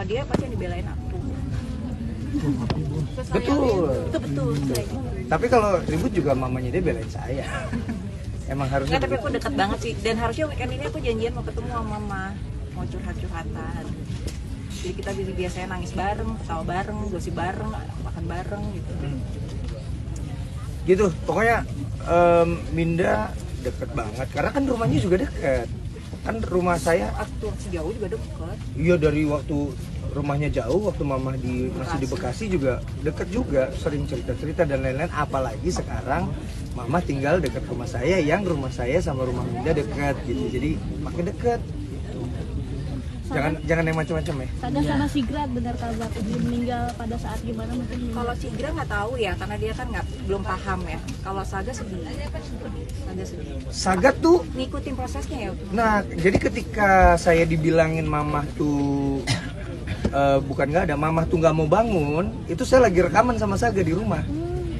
Dia pasti yang dibelain aku. Betul. Itu betul. Tapi kalau ribut juga mamanya dia belain saya. Emang harusnya. Nggak, tapi aku dekat banget sih. Dan harusnya weekend ini aku janjian mau ketemu sama mama, mau curhat-curhatan. Jadi kita biasanya nangis bareng, ketawa bareng, gosip bareng, makan bareng gitu. Gitu, pokoknya Minda deket banget. Karena kan rumahnya juga deket. Kan rumah saya. Waktu sejauh juga deket. Iya, dari waktu rumahnya jauh, waktu mama masih di Bekasi juga deket juga, sering cerita-cerita dan lain-lain. Apalagi sekarang mama tinggal dekat rumah saya, yang rumah saya sama rumah Minda dekat gitu, jadi makin dekat. Jangan yang macam-macam ya. Saga sama Sigra benar kabar dia meninggal pada saat gimana mungkin? Kalau Sigra nggak tahu ya, karena dia kan belum paham ya. Kalau Saga sedih. Saga sedih. Saga tuh Ngikutin prosesnya ya. nah, jadi ketika saya dibilangin mamah tuh bukan nggak ada, mamah tuh nggak mau bangun, itu saya lagi rekaman sama Saga di rumah,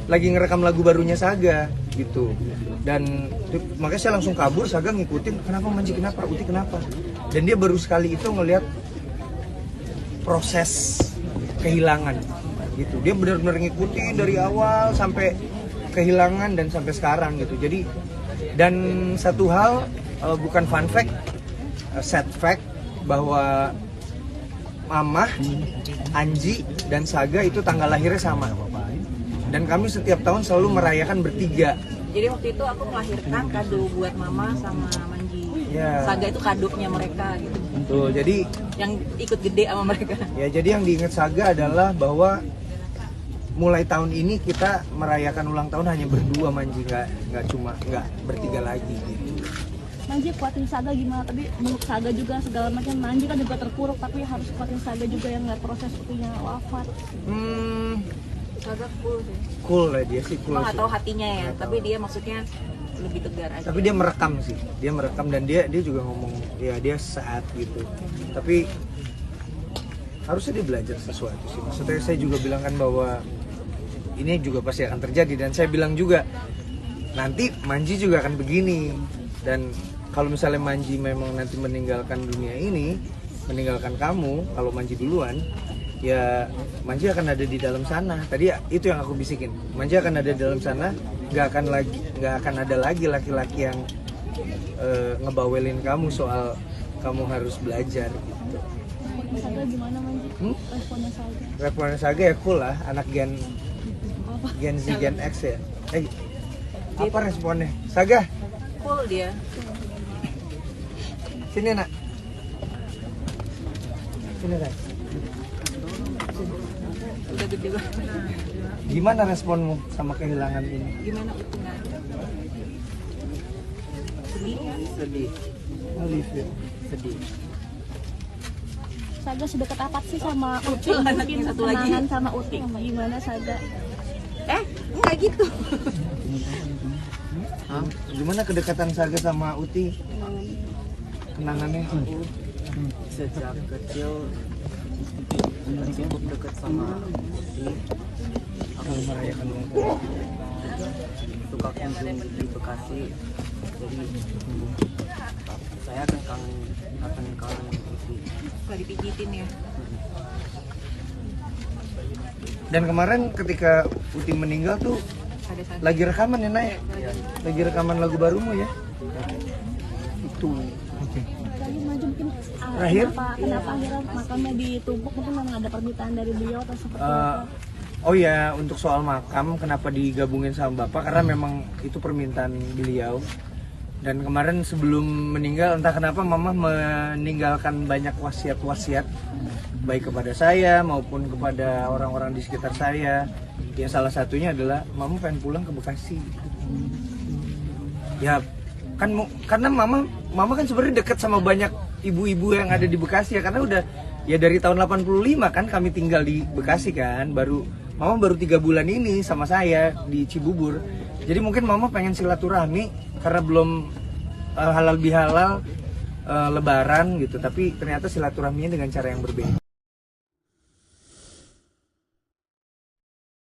lagi ngerekam lagu barunya Saga gitu. Dan makanya saya langsung kabur, Saga ngikutin, kenapa Manji, kenapa Uti, kenapa. Dan dia baru sekali itu ngelihat proses kehilangan gitu. Dia benar-benar ngikutin dari awal sampai kehilangan dan sampai sekarang gitu. Jadi, dan satu hal, bukan fun fact, sad fact, bahwa Mamah, Anji, dan Saga itu tanggal lahirnya sama. Dan kami setiap tahun selalu merayakan bertiga. Jadi waktu itu aku melahirkan kado buat mama sama Manji. Ya. Saga itu kadonya mereka gitu. Tuh, jadi Yang ikut gede sama mereka. ya, jadi yang diingat Saga adalah bahwa mulai tahun ini kita merayakan ulang tahun hanya berdua, Manji, nggak bertiga lagi gitu. Manji kuatin Saga gimana? Tapi menurut Saga juga segala macam, Manji kan juga terpuruk, tapi harus kuatin Saga juga yang nggak proses punya wafat. Saga cool sih. Cool lah dia sih, cool Cuma nggak sih. tahu hatinya ya, Nggak tapi tahu. dia maksudnya lebih tegar aja. Tapi dia merekam sih, dia merekam dan dia juga ngomong ya dia saat gitu. Tapi harusnya dia belajar sesuatu sih. Maksudnya saya juga bilang kan bahwa ini juga pasti akan terjadi, dan saya bilang juga nanti Manji juga akan begini. Dan kalau misalnya Manji memang nanti meninggalkan dunia ini, meninggalkan kamu, kalau Manji duluan, ya Manji akan ada di dalam sana. Tadi ya, itu yang aku bisikin. Manji akan ada di dalam sana, nggak akan ada lagi laki-laki yang ngebawelin kamu soal kamu harus belajar gitu. Saga gimana Manji? Responnya Saga? Responnya Saga ya cool lah, anak Gen Z, Gen X ya. Apa responnya? Saga, Cool dia. sini nak. Sini nak. Udah gede banget. Gimana responmu sama kehilangan ini? Gimana itu nggak? Sedih kan? Sedih. Olivia, sedih. Saga sedekat apa sih sama Uti? Anaknya Mungkin satu lagi. kenangan sama Uti gimana Saga? Enggak gitu. Hah? Gimana kedekatan Saga sama Uti? Kenangannya? Sejak kecil cukup dekat sama Uti. Aku merayakan ulang tahun. Suka kunjung di Bekasi, jadi saya akan kangen Uti. Suka dipijitin ya. Dan kemarin ketika Uti meninggal tuh Ada Saga. lagi rekaman ya, Nay? Lagi rekaman lagu barumu ya? Itu. Lagi maju mungkin Terakhir? kenapa akhirnya makamnya ditumpuk, mungkin memang ada permintaan dari beliau atau seperti apa? Oh ya, untuk soal makam kenapa digabungin sama Bapak, karena memang itu permintaan beliau. Dan kemarin sebelum meninggal, entah kenapa Mama meninggalkan banyak wasiat-wasiat, baik kepada saya maupun kepada orang-orang di sekitar saya. Yang salah satunya adalah Mama pengen pulang ke Bekasi. Ya kan, karena Mama kan sebenarnya dekat sama banyak ibu-ibu yang ada di Bekasi ya, karena udah ya dari tahun 85 kan kami tinggal di Bekasi kan. Mama baru 3 bulan ini sama saya di Cibubur. Jadi mungkin Mama pengen silaturahmi karena belum halal bihalal Lebaran gitu, tapi ternyata silaturahminya dengan cara yang berbeda.